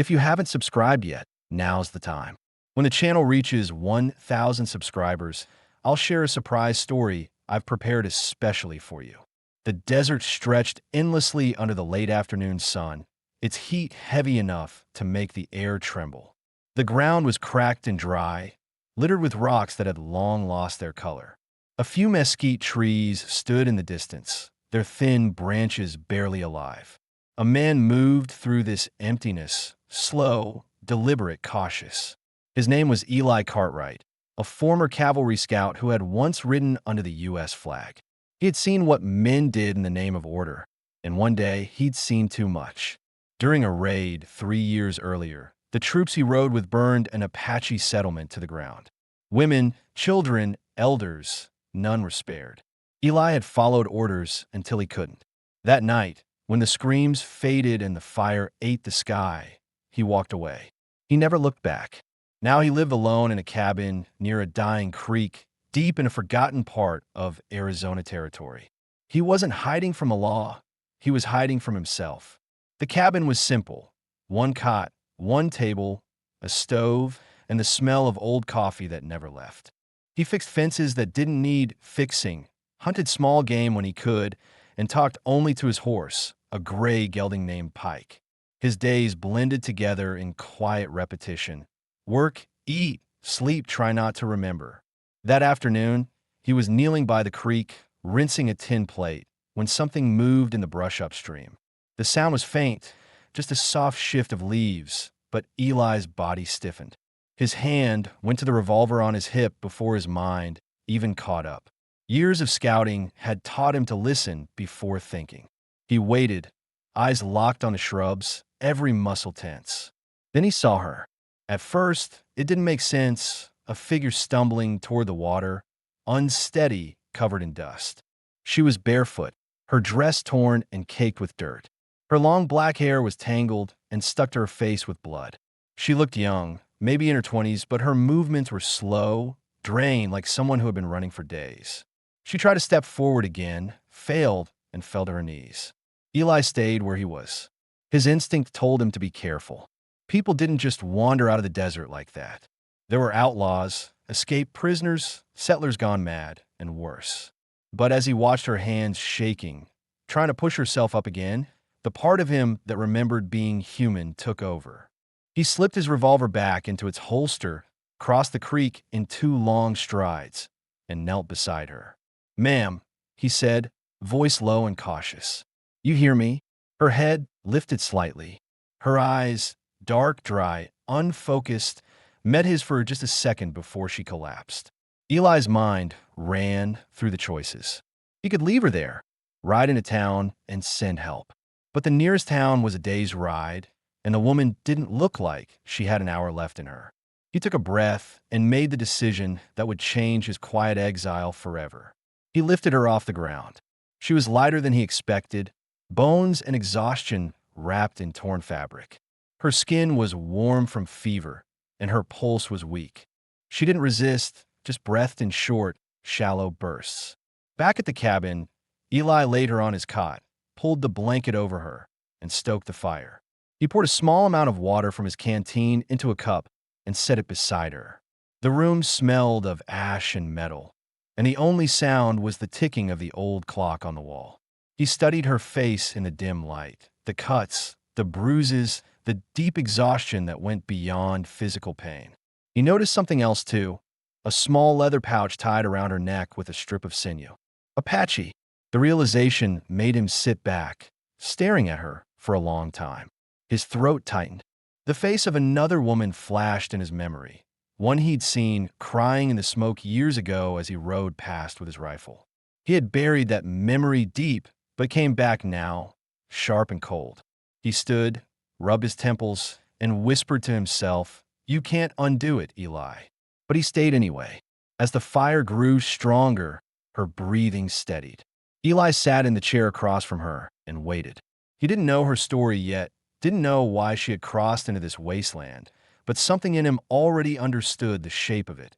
If you haven't subscribed yet, now's the time. When the channel reaches 1,000 subscribers, I'll share a surprise story I've prepared especially for you. The desert stretched endlessly under the late afternoon sun, its heat heavy enough to make the air tremble. The ground was cracked and dry, littered with rocks that had long lost their color. A few mesquite trees stood in the distance, their thin branches barely alive. A man moved through this emptiness, slow, deliberate, cautious. His name was Eli Cartwright, a former cavalry scout who had once ridden under the U.S. flag. He had seen what men did in the name of order, and one day he'd seen too much. During a raid 3 years earlier, the troops he rode with burned an Apache settlement to the ground. Women, children, elders, none were spared. Eli had followed orders until he couldn't. That night, when the screams faded and the fire ate the sky, he walked away. He never looked back. Now he lived alone in a cabin near a dying creek, deep in a forgotten part of Arizona territory. He wasn't hiding from a law. He was hiding from himself. The cabin was simple: one cot, one table, a stove, and the smell of old coffee that never left. He fixed fences that didn't need fixing, hunted small game when he could, and talked only to his horse, a gray gelding named Pike. His days blended together in quiet repetition. Work, eat, sleep, try not to remember. That afternoon, he was kneeling by the creek, rinsing a tin plate, when something moved in the brush upstream. The sound was faint, just a soft shift of leaves, but Eli's body stiffened. His hand went to the revolver on his hip before his mind even caught up. Years of scouting had taught him to listen before thinking. He waited, eyes locked on the shrubs, every muscle tense. Then he saw her. At first, it didn't make sense, a figure stumbling toward the water, unsteady, covered in dust. She was barefoot, her dress torn and caked with dirt. Her long black hair was tangled and stuck to her face with blood. She looked young, maybe in her 20s, but her movements were slow, drained like someone who had been running for days. She tried to step forward again, failed, and fell to her knees. Eli stayed where he was. His instinct told him to be careful. People didn't just wander out of the desert like that. There were outlaws, escaped prisoners, settlers gone mad, and worse. But as he watched her hands shaking, trying to push herself up again, the part of him that remembered being human took over. He slipped his revolver back into its holster, crossed the creek in 2 long strides, and knelt beside her. "Ma'am," he said, voice low and cautious. "You hear me?" Her head lifted slightly. Her eyes, dark, dry, unfocused, met his for just a second before she collapsed. Eli's mind ran through the choices. He could leave her there, ride into town, and send help. But the nearest town was a day's ride, and the woman didn't look like she had an hour left in her. He took a breath and made the decision that would change his quiet exile forever. He lifted her off the ground. She was lighter than he expected, bones and exhaustion wrapped in torn fabric. Her skin was warm from fever, and her pulse was weak. She didn't resist, just breathed in short, shallow bursts. Back at the cabin, Eli laid her on his cot, pulled the blanket over her, and stoked the fire. He poured a small amount of water from his canteen into a cup and set it beside her. The room smelled of ash and metal, and the only sound was the ticking of the old clock on the wall. He studied her face in the dim light, the cuts, the bruises, the deep exhaustion that went beyond physical pain. He noticed something else too, a small leather pouch tied around her neck with a strip of sinew. Apache. The realization made him sit back, staring at her for a long time. His throat tightened. The face of another woman flashed in his memory, one he'd seen crying in the smoke years ago as he rode past with his rifle. He had buried that memory deep, but came back now, sharp and cold. He stood, rubbed his temples, and whispered to himself, "You can't undo it, Eli." But he stayed anyway. As the fire grew stronger, her breathing steadied. Eli sat in the chair across from her and waited. He didn't know her story yet, didn't know why she had crossed into this wasteland, but something in him already understood the shape of it.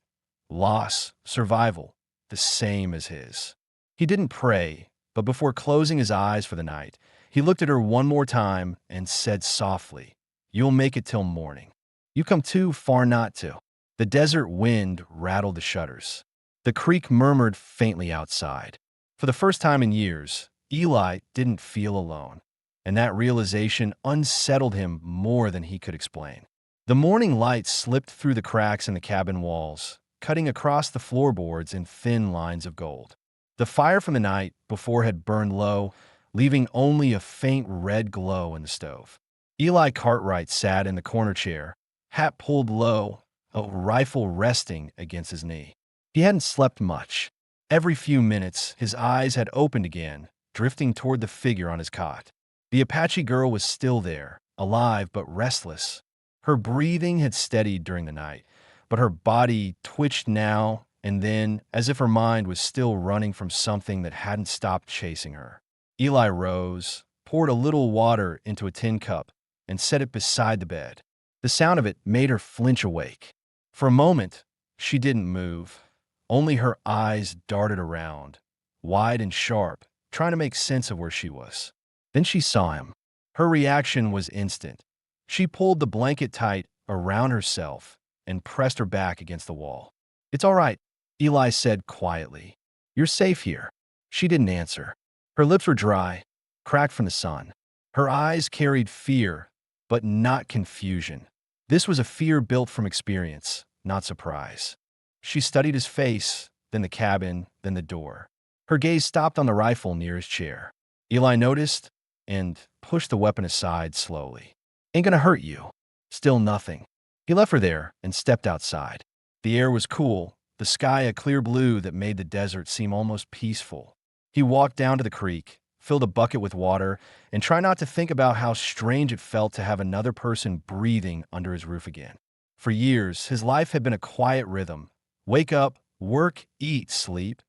Loss, survival, the same as his. He didn't pray, but before closing his eyes for the night, he looked at her one more time and said softly, You'll make it till morning. You come too far not to. The desert wind rattled the shutters. The creek murmured faintly outside. For the first time in years, Eli didn't feel alone, and that realization unsettled him more than he could explain. The morning light slipped through the cracks in the cabin walls, cutting across the floorboards in thin lines of gold. The fire from the night before had burned low, leaving only a faint red glow in the stove. Eli Cartwright sat in the corner chair, hat pulled low, a rifle resting against his knee. He hadn't slept much. Every few minutes, his eyes had opened again, drifting toward the figure on his cot. The Apache girl was still there, alive but restless. Her breathing had steadied during the night, but her body twitched now and then as if her mind was still running from something that hadn't stopped chasing her. Eli rose, poured a little water into a tin cup, and set it beside the bed. The sound of it made her flinch awake. For a moment, she didn't move. Only her eyes darted around, wide and sharp, trying to make sense of where she was. Then she saw him. Her reaction was instant. She pulled the blanket tight around herself and pressed her back against the wall. "It's all right," Eli said quietly. "You're safe here." She didn't answer. Her lips were dry, cracked from the sun. Her eyes carried fear, but not confusion. This was a fear built from experience, not surprise. She studied his face, then the cabin, then the door. Her gaze stopped on the rifle near his chair. Eli noticed and pushed the weapon aside slowly. "Ain't gonna hurt you." Still nothing. He left her there and stepped outside. The air was cool, the sky a clear blue that made the desert seem almost peaceful. He walked down to the creek, filled a bucket with water, and tried not to think about how strange it felt to have another person breathing under his roof again. For years, his life had been a quiet rhythm. Wake up, work, eat, sleep.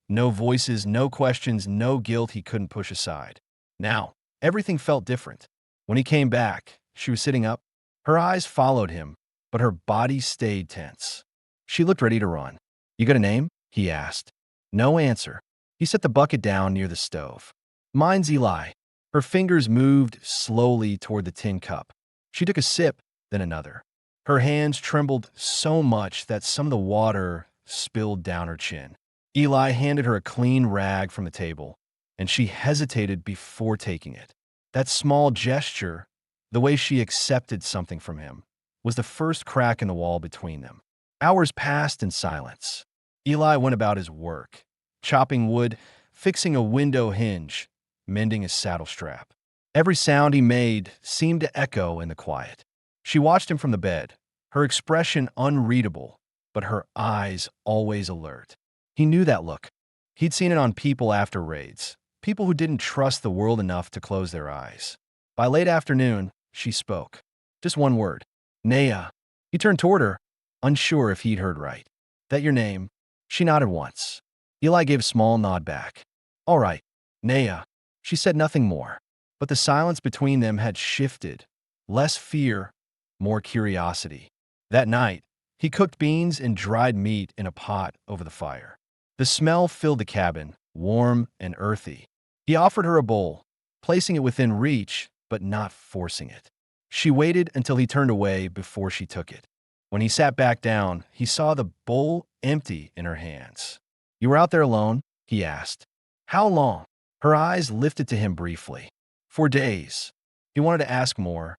No voices, no questions, no guilt he couldn't push aside. Now, everything felt different. When he came back, she was sitting up. Her eyes followed him, but her body stayed tense. She looked ready to run. "You got a name?" he asked. No answer. He set the bucket down near the stove. "Mine's Eli." Her fingers moved slowly toward the tin cup. She took a sip, then another. Her hands trembled so much that some of the water spilled down her chin. Eli handed her a clean rag from the table, and she hesitated before taking it. That small gesture, the way she accepted something from him, was the first crack in the wall between them. Hours passed in silence. Eli went about his work, chopping wood, fixing a window hinge, mending his saddle strap. Every sound he made seemed to echo in the quiet. She watched him from the bed, her expression unreadable, but her eyes always alert. He knew that look. He'd seen it on people after raids, people who didn't trust the world enough to close their eyes. By late afternoon, she spoke. Just one word. "Naya." He turned toward her, unsure if he'd heard right. "That your name?" She nodded once. Eli gave a small nod back. "All right, Naya." She said nothing more, but the silence between them had shifted. Less fear, more curiosity. That night, he cooked beans and dried meat in a pot over the fire. The smell filled the cabin, warm and earthy. He offered her a bowl, placing it within reach, but not forcing it. She waited until he turned away before she took it. When he sat back down, he saw the bowl empty in her hands. "You were out there alone?" he asked. "How long?" Her eyes lifted to him briefly. "For days." He wanted to ask more.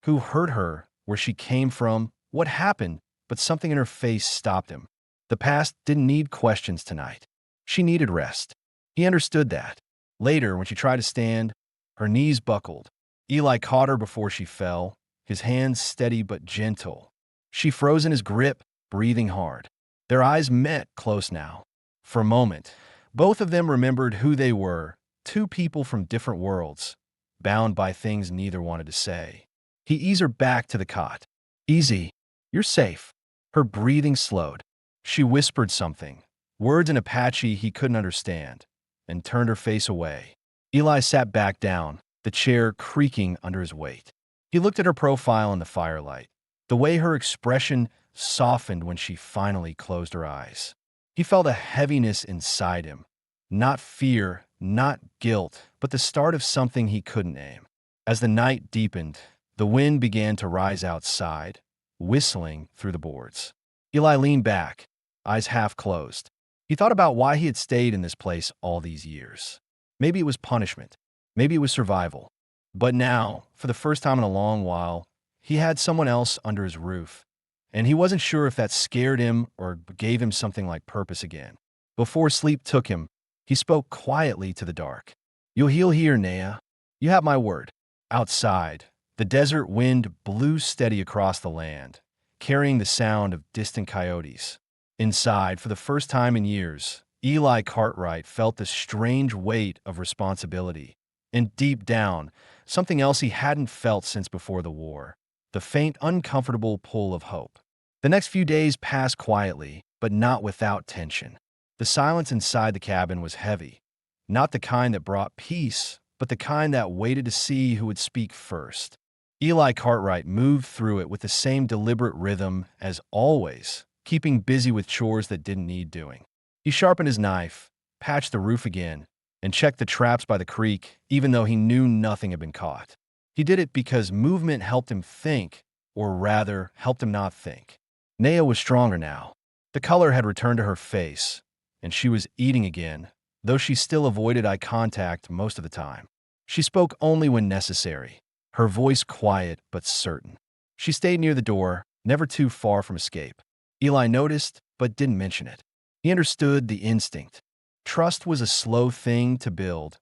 Who hurt her? Where she came from? What happened? But something in her face stopped him. The past didn't need questions tonight. She needed rest. He understood that. Later, when she tried to stand, her knees buckled. Eli caught her before she fell, his hands steady but gentle. She froze in his grip, breathing hard. Their eyes met close now. For a moment, both of them remembered who they were, two people from different worlds, bound by things neither wanted to say. He eased her back to the cot. "Easy. You're safe." Her breathing slowed. She whispered something, words in Apache he couldn't understand, and turned her face away. Eli sat back down, the chair creaking under his weight. He looked at her profile in the firelight, the way her expression softened when she finally closed her eyes. He felt a heaviness inside him, not fear, not guilt, but the start of something he couldn't name. As the night deepened, The wind began to rise outside, whistling through the boards. Eli leaned back, eyes half closed. He thought about why he had stayed in this place all these years. Maybe it was punishment. Maybe it was survival. But now, for the first time in a long while, he had someone else under his roof. And he wasn't sure if that scared him or gave him something like purpose again. Before sleep took him, he spoke quietly to the dark. "You'll heal here, Nea. You have my word." Outside, the desert wind blew steady across the land, carrying the sound of distant coyotes. Inside, for the first time in years, Eli Cartwright felt the strange weight of responsibility. And deep down, something else he hadn't felt since before the war, the faint, uncomfortable pull of hope. The next few days passed quietly, but not without tension. The silence inside the cabin was heavy, not the kind that brought peace, but the kind that waited to see who would speak first. Eli Cartwright moved through it with the same deliberate rhythm as always, keeping busy with chores that didn't need doing. He sharpened his knife, patched the roof again, and checked the traps by the creek, even though he knew nothing had been caught. He did it because movement helped him think, or rather, helped him not think. Nea was stronger now. The color had returned to her face, and she was eating again, though she still avoided eye contact most of the time. She spoke only when necessary, her voice quiet but certain. She stayed near the door, never too far from escape. Eli noticed, but didn't mention it. He understood the instinct. Trust was a slow thing to build,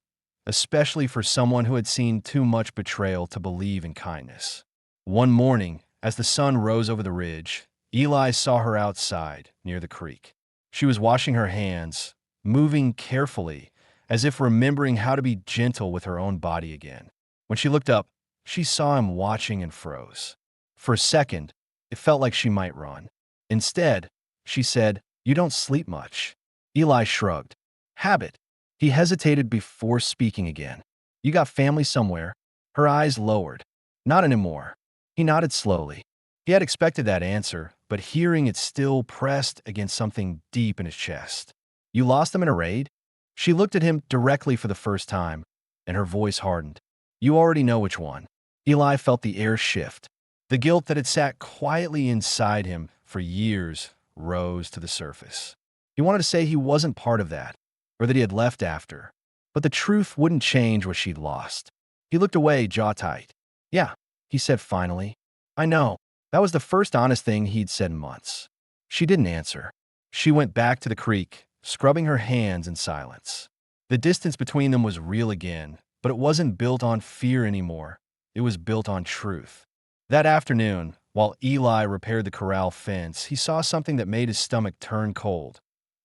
especially for someone who had seen too much betrayal to believe in kindness. One morning, as the sun rose over the ridge, Eli saw her outside, near the creek. She was washing her hands, moving carefully, as if remembering how to be gentle with her own body again. When she looked up, she saw him watching and froze. For a second, it felt like she might run. Instead, she said, "You don't sleep much." Eli shrugged. "Habit." He hesitated before speaking again. "You got family somewhere?" Her eyes lowered. "Not anymore." He nodded slowly. He had expected that answer, but hearing it still pressed against something deep in his chest. "You lost them in a raid?" She looked at him directly for the first time, and her voice hardened. "You already know which one." Eli felt the air shift. The guilt that had sat quietly inside him for years rose to the surface. He wanted to say he wasn't part of that, or that he had left after, but the truth wouldn't change what she'd lost. He looked away, jaw tight. "Yeah," he said finally. "I know." That was the first honest thing he'd said in months. She didn't answer. She went back to the creek, scrubbing her hands in silence. The distance between them was real again, but it wasn't built on fear anymore. It was built on truth. That afternoon, while Eli repaired the corral fence, he saw something that made his stomach turn cold.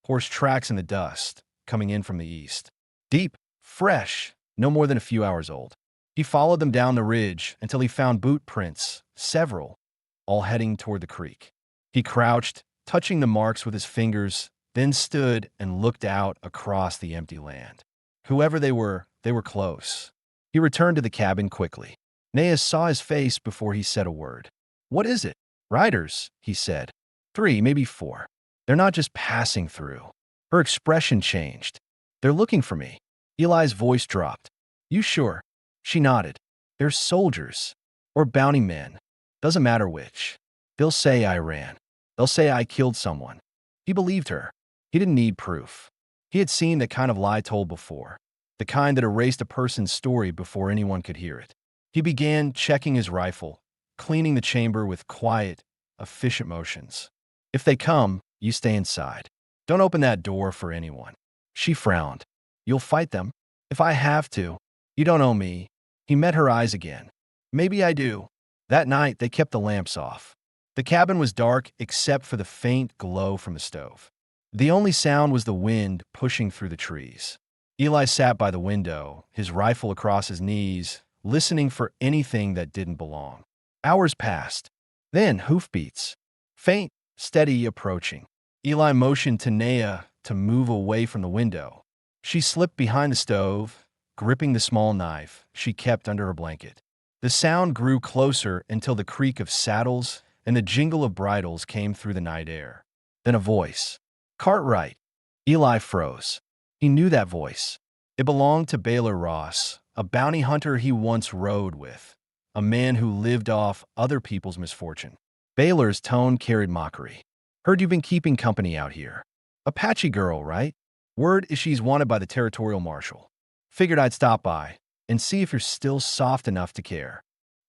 Horse tracks in the dust, coming in from the east. Deep, fresh, no more than a few hours old. He followed them down the ridge until he found boot prints, several, all heading toward the creek. He crouched, touching the marks with his fingers, then stood and looked out across the empty land. Whoever they were close. He returned to the cabin quickly. Nea saw his face before he said a word. "What is it?" "Riders," he said. "3, maybe 4. They're not just passing through." Her expression changed. "They're looking for me." Eli's voice dropped. "You sure?" She nodded. "They're soldiers. Or bounty men. Doesn't matter which. They'll say I ran. They'll say I killed someone." He believed her. He didn't need proof. He had seen that kind of lie told before. The kind that erased a person's story before anyone could hear it. He began checking his rifle, cleaning the chamber with quiet, efficient motions. "If they come, you stay inside. Don't open that door for anyone." She frowned. "You'll fight them?" "If I have to. You don't owe me." He met her eyes again. "Maybe I do." That night, they kept the lamps off. The cabin was dark except for the faint glow from the stove. The only sound was the wind pushing through the trees. Eli sat by the window, his rifle across his knees, listening for anything that didn't belong. Hours passed. Then hoofbeats. Faint, steady, approaching. Eli motioned to Nea to move away from the window. She slipped behind the stove, gripping the small knife she kept under her blanket. The sound grew closer until the creak of saddles and the jingle of bridles came through the night air. Then a voice. "Cartwright." Eli froze. He knew that voice. It belonged to Baylor Ross, a bounty hunter he once rode with. a man who lived off other people's misfortune. Baylor's tone carried mockery. Heard you've been keeping company out here. Apache girl, right? Word is she's wanted by the territorial marshal. Figured I'd stop by and see if you're still soft enough to care.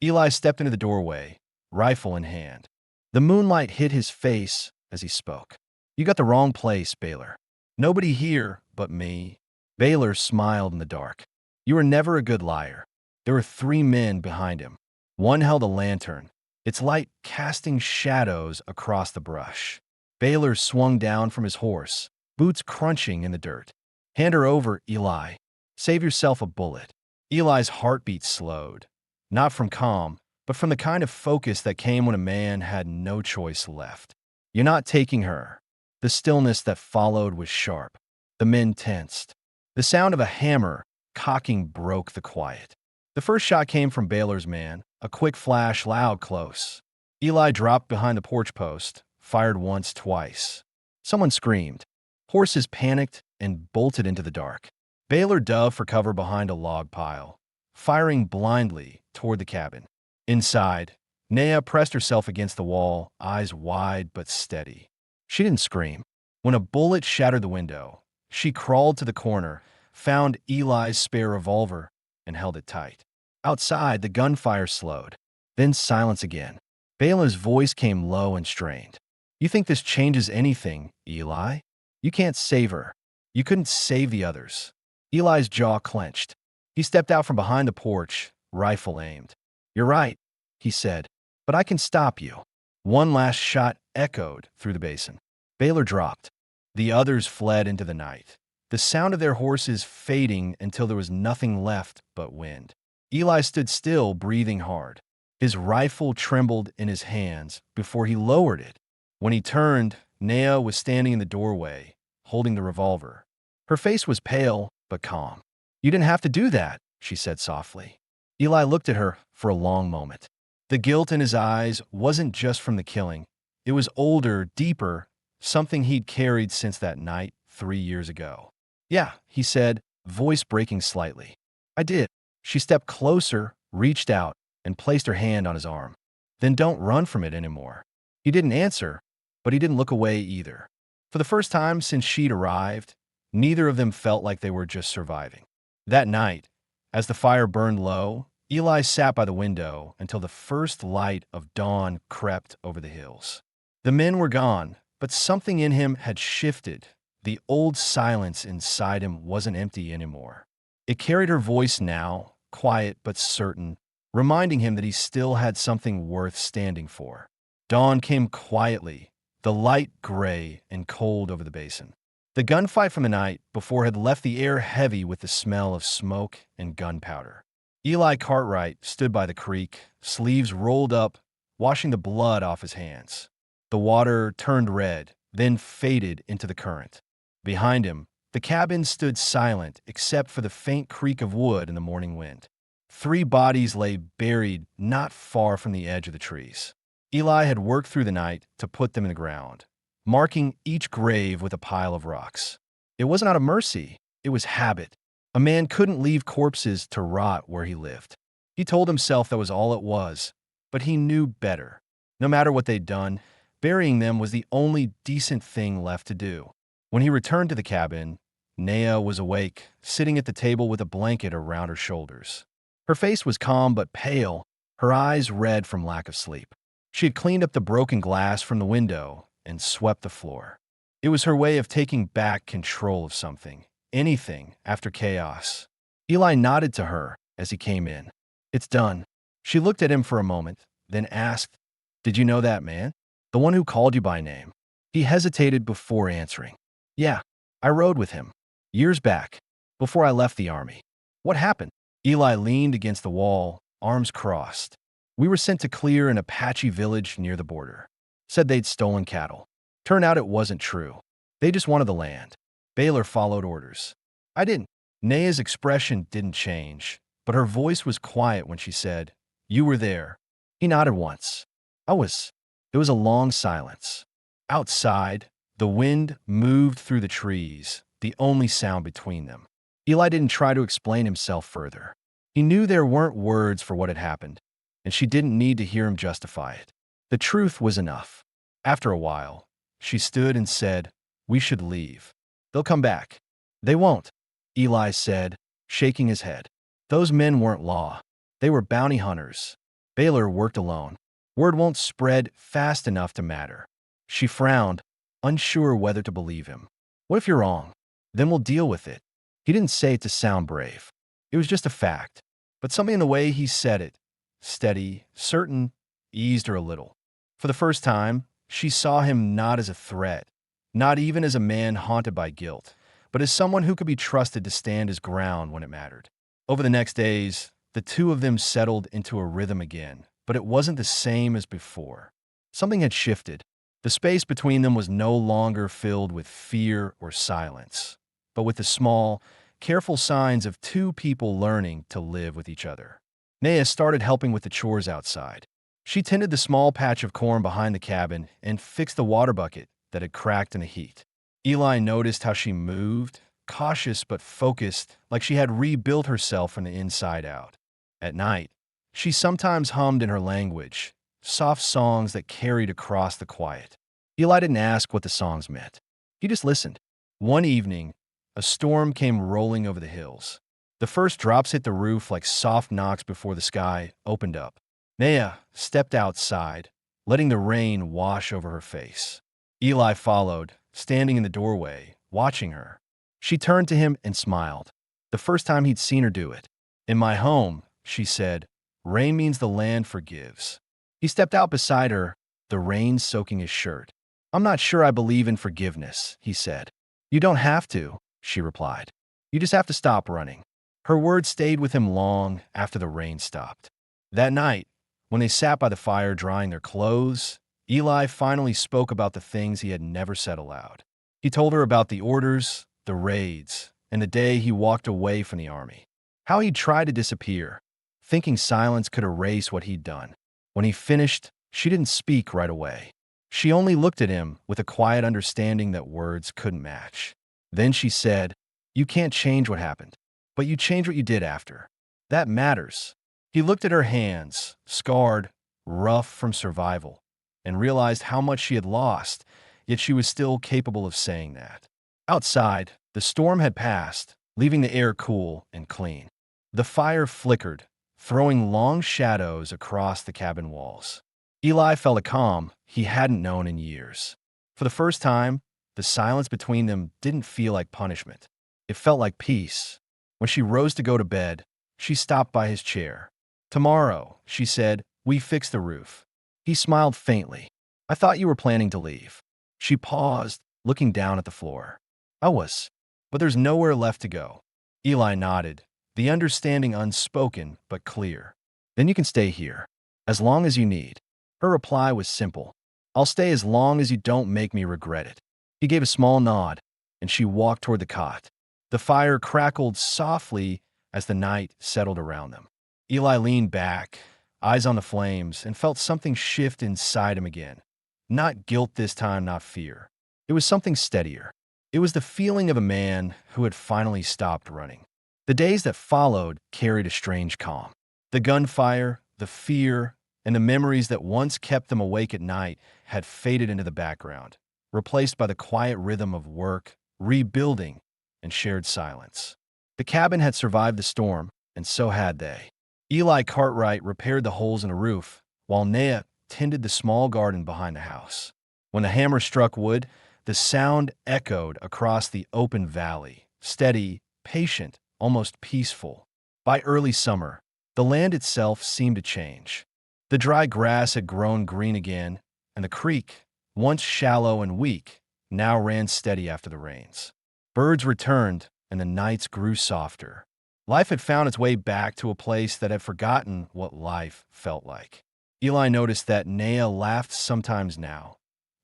Eli stepped into the doorway, rifle in hand. The moonlight hit his face as he spoke. You got the wrong place, Baylor. Nobody here but me. Baylor smiled in the dark. You were never a good liar. There were 3 men behind him. One held a lantern, its light casting shadows across the brush. Baylor swung down from his horse, boots crunching in the dirt. Hand her over, Eli. Save yourself a bullet. Eli's heartbeat slowed, not from calm, but from the kind of focus that came when a man had no choice left. You're not taking her. The stillness that followed was sharp. The men tensed. The sound of a hammer cocking broke the quiet. The first shot came from Baylor's man, a quick flash, loud, close. Eli dropped behind the porch post, fired once, twice. Someone screamed. Horses panicked and bolted into the dark. Baylor dove for cover behind a log pile, firing blindly toward the cabin. Inside, Nea pressed herself against the wall, eyes wide but steady. She didn't scream. When a bullet shattered the window, she crawled to the corner, found Eli's spare revolver, and held it tight. Outside, the gunfire slowed. Then silence again. Baylor's voice came low and strained. You think this changes anything, Eli? You can't save her. You couldn't save the others. Eli's jaw clenched. He stepped out from behind the porch, rifle aimed. You're right, he said, but I can stop you. One last shot echoed through the basin. Baylor dropped. The others fled into the night, the sound of their horses fading until there was nothing left but wind. Eli stood still, breathing hard. His rifle trembled in his hands before he lowered it. When he turned, Nea was standing in the doorway, holding the revolver. Her face was pale but calm. You didn't have to do that, she said softly. Eli looked at her for a long moment. The guilt in his eyes wasn't just from the killing. It was older, deeper, something he'd carried since that night 3 years ago. Yeah, he said, voice breaking slightly. I did. She stepped closer, reached out, and placed her hand on his arm. Then don't run from it anymore. He didn't answer, but he didn't look away either. For the first time since she'd arrived, neither of them felt like they were just surviving. That night, as the fire burned low, Eli sat by the window until the first light of dawn crept over the hills. The men were gone, but something in him had shifted. The old silence inside him wasn't empty anymore. It carried her voice now, quiet but certain, reminding him that he still had something worth standing for. Dawn came quietly, the light gray and cold over the basin. The gunfight from the night before had left the air heavy with the smell of smoke and gunpowder. Eli Cartwright stood by the creek, sleeves rolled up, washing the blood off his hands. The water turned red, then faded into the current. Behind him, the cabin stood silent except for the faint creak of wood in the morning wind. 3 bodies lay buried not far from the edge of the trees. Eli had worked through the night to put them in the ground, marking each grave with a pile of rocks. It wasn't out of mercy, it was habit. A man couldn't leave corpses to rot where he lived. He told himself that was all it was, but he knew better. No matter what they'd done, burying them was the only decent thing left to do. When he returned to the cabin, Nea was awake, sitting at the table with a blanket around her shoulders. Her face was calm but pale, her eyes red from lack of sleep. She had cleaned up the broken glass from the window and swept the floor. It was her way of taking back control of something, anything, after chaos. Eli nodded to her as he came in. It's done. She looked at him for a moment, then asked, Did you know that man? The one who called you by name? He hesitated before answering. Yeah, I rode with him. Years back, before I left the army. What happened? Eli leaned against the wall, arms crossed. We were sent to clear an Apache village near the border. Said they'd stolen cattle. Turned out it wasn't true. They just wanted the land. Baylor followed orders. I didn't. Nea's expression didn't change, but her voice was quiet when she said, You were there. He nodded once. I was. There was a long silence. Outside, the wind moved through the trees, the only sound between them. Eli didn't try to explain himself further. He knew there weren't words for what had happened. and she didn't need to hear him justify it. The truth was enough. After a while, she stood and said, "We should leave. They'll come back." "They won't," Eli said, shaking his head. "Those men weren't law. They were bounty hunters. Baylor worked alone. Word won't spread fast enough to matter." She frowned, unsure whether to believe him. "What if you're wrong? Then we'll deal with it." He didn't say it to sound brave. It was just a fact. But something in the way he said it, steady, certain, eased her a little. For the first time, she saw him not as a threat, not even as a man haunted by guilt, but as someone who could be trusted to stand his ground when it mattered. Over the next days, the two of them settled into a rhythm again, but it wasn't the same as before. Something had shifted. The space between them was no longer filled with fear or silence, but with the small, careful signs of two people learning to live with each other. Naya started helping with the chores outside. She tended the small patch of corn behind the cabin and fixed the water bucket that had cracked in the heat. Eli noticed how she moved, cautious but focused, like she had rebuilt herself from the inside out. At night, she sometimes hummed in her language, soft songs that carried across the quiet. Eli didn't ask what the songs meant. He just listened. One evening, a storm came rolling over the hills. The first drops hit the roof like soft knocks before the sky opened up. Naya stepped outside, letting the rain wash over her face. Eli followed, standing in the doorway, watching her. She turned to him and smiled, the first time he'd seen her do it. "In my home," she said, "rain means the land forgives." He stepped out beside her, the rain soaking his shirt. "I'm not sure I believe in forgiveness," he said. "You don't have to," she replied. "You just have to stop running." Her words stayed with him long after the rain stopped. That night, when they sat by the fire drying their clothes, Eli finally spoke about the things he had never said aloud. He told her about the orders, the raids, and the day he walked away from the army. How he'd tried to disappear, thinking silence could erase what he'd done. When he finished, she didn't speak right away. She only looked at him with a quiet understanding that words couldn't match. Then she said, "You can't change what happened, but you change what you did after. That matters." He looked at her hands, scarred, rough from survival, and realized how much she had lost, yet she was still capable of saying that. Outside, the storm had passed, leaving the air cool and clean. The fire flickered, throwing long shadows across the cabin walls. Eli felt a calm he hadn't known in years. For the first time, the silence between them didn't feel like punishment. It felt like peace. When she rose to go to bed, she stopped by his chair. "Tomorrow," she said, "we fix the roof." He smiled faintly. "I thought you were planning to leave." She paused, looking down at the floor. "I was, but there's nowhere left to go." Eli nodded, the understanding unspoken but clear. "Then you can stay here, as long as you need." Her reply was simple. "I'll stay as long as you don't make me regret it." He gave a small nod, and she walked toward the cot. The fire crackled softly as the night settled around them. Eli leaned back, eyes on the flames, and felt something shift inside him again. Not guilt this time, not fear. It was something steadier. It was the feeling of a man who had finally stopped running. The days that followed carried a strange calm. The gunfire, the fear, and the memories that once kept them awake at night had faded into the background, replaced by the quiet rhythm of work, rebuilding, and shared silence. The cabin had survived the storm, and so had they. Eli Cartwright repaired the holes in the roof, while Naya tended the small garden behind the house. When the hammer struck wood, the sound echoed across the open valley, steady, patient, almost peaceful. By early summer, the land itself seemed to change. The dry grass had grown green again, and the creek, once shallow and weak, now ran steady after the rains. Birds returned, and the nights grew softer. Life had found its way back to a place that had forgotten what life felt like. Eli noticed that Naya laughed sometimes now,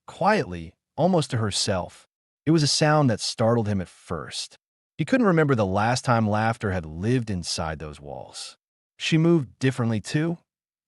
quietly, almost to herself. It was a sound that startled him at first. He couldn't remember the last time laughter had lived inside those walls. She moved differently too,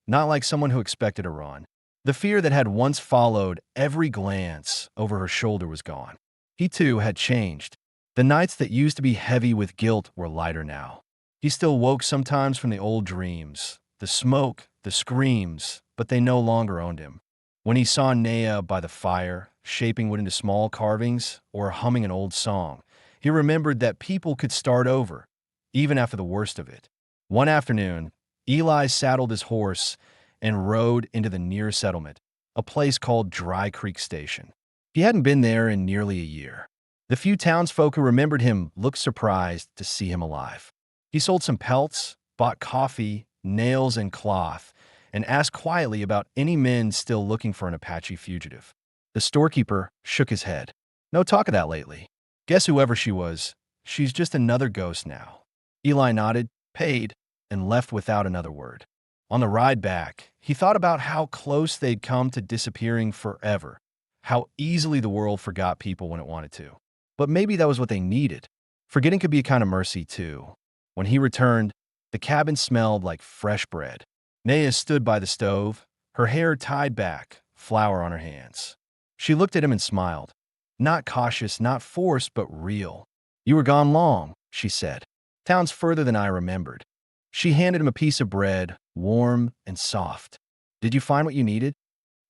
not like someone who expected a run. The fear that had once followed every glance over her shoulder was gone. He too had changed. The nights that used to be heavy with guilt were lighter now. He still woke sometimes from the old dreams, the smoke, the screams, but they no longer owned him. When he saw Nea by the fire, shaping wood into small carvings or humming an old song, he remembered that people could start over, even after the worst of it. One afternoon, Eli saddled his horse and rode into the nearest settlement, a place called Dry Creek Station. He hadn't been there in nearly a year. The few townsfolk who remembered him looked surprised to see him alive. He sold some pelts, bought coffee, nails, and cloth, and asked quietly about any men still looking for an Apache fugitive. The storekeeper shook his head. No talk of that lately. Guess whoever she was, she's just another ghost now. Eli nodded, paid, and left without another word. On the ride back, he thought about how close they'd come to disappearing forever, how easily the world forgot people when it wanted to. But maybe that was what they needed. Forgetting could be a kind of mercy, too. When he returned, the cabin smelled like fresh bread. Nea stood by the stove, her hair tied back, flour on her hands. She looked at him and smiled. Not cautious, not forced, but real. "You were gone long," she said. "Town's further than I remembered." She handed him a piece of bread, warm and soft. "Did you find what you needed?"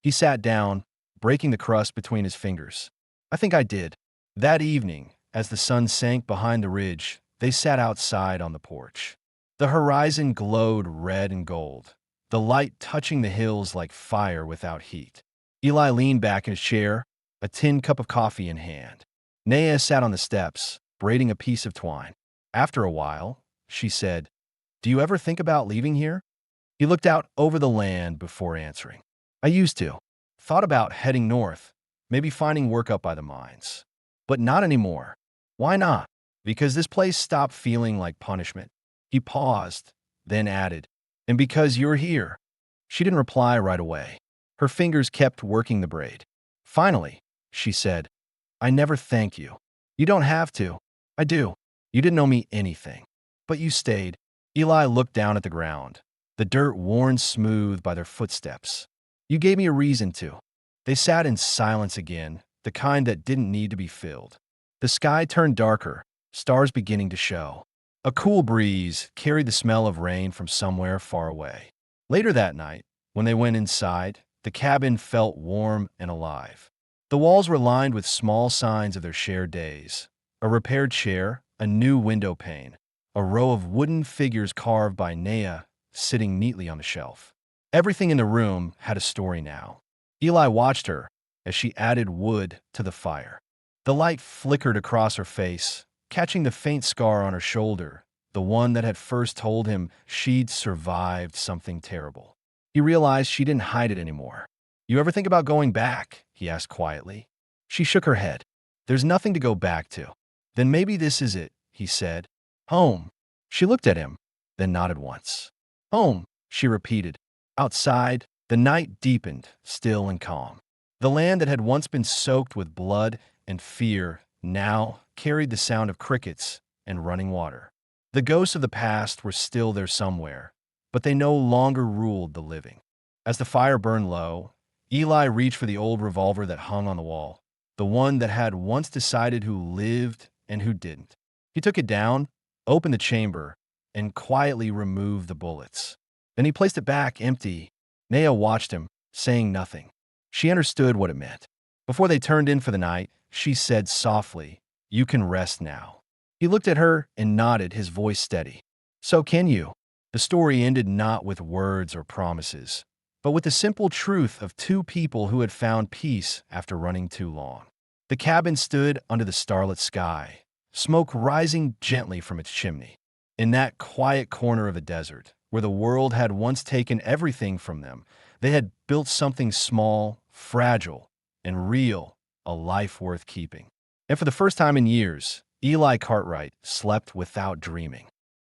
He sat down, breaking the crust between his fingers. "I think I did." That evening, as the sun sank behind the ridge, they sat outside on the porch. The horizon glowed red and gold, the light touching the hills like fire without heat. Eli leaned back in his chair, a tin cup of coffee in hand. Nea sat on the steps, braiding a piece of twine. After a while, she said, "Do you ever think about leaving here?" He looked out over the land before answering. "I used to. Thought about heading north, maybe finding work up by the mines. But not anymore." "Why not?" "Because this place stopped feeling like punishment." He paused, then added, "And because you're here." She didn't reply right away. Her fingers kept working the braid. Finally, she said, "I never thank you." "You don't have to." "I do. You didn't owe me anything. But you stayed." Eli looked down at the ground, the dirt worn smooth by their footsteps. "You gave me a reason to." They sat in silence again, the kind that didn't need to be filled. The sky turned darker, stars beginning to show. A cool breeze carried the smell of rain from somewhere far away. Later that night, when they went inside, the cabin felt warm and alive. The walls were lined with small signs of their shared days. A repaired chair, a new window pane, a row of wooden figures carved by Nea sitting neatly on the shelf. Everything in the room had a story now. Eli watched her as she added wood to the fire. The light flickered across her face, catching the faint scar on her shoulder, the one that had first told him she'd survived something terrible. He realized she didn't hide it anymore. "You ever think about going back?" he asked quietly. She shook her head. "There's nothing to go back to." "Then maybe this is it," he said. "Home." She looked at him, then nodded once. "Home," she repeated. Outside, the night deepened, still and calm. The land that had once been soaked with blood and fear now carried the sound of crickets and running water. The ghosts of the past were still there somewhere, but they no longer ruled the living. As the fire burned low, Eli reached for the old revolver that hung on the wall, the one that had once decided who lived and who didn't. He took it down, opened the chamber, and quietly removed the bullets. Then he placed it back empty. Nea watched him, saying nothing. She understood what it meant. Before they turned in for the night, she said softly, "You can rest now." He looked at her and nodded, his voice steady. "So can you." The story ended not with words or promises, but with the simple truth of two people who had found peace after running too long. The cabin stood under the starlit sky, smoke rising gently from its chimney. In that quiet corner of a desert, where the world had once taken everything from them, they had built something small, fragile, and real, a life worth keeping. And for the first time in years, Eli Cartwright slept without dreaming.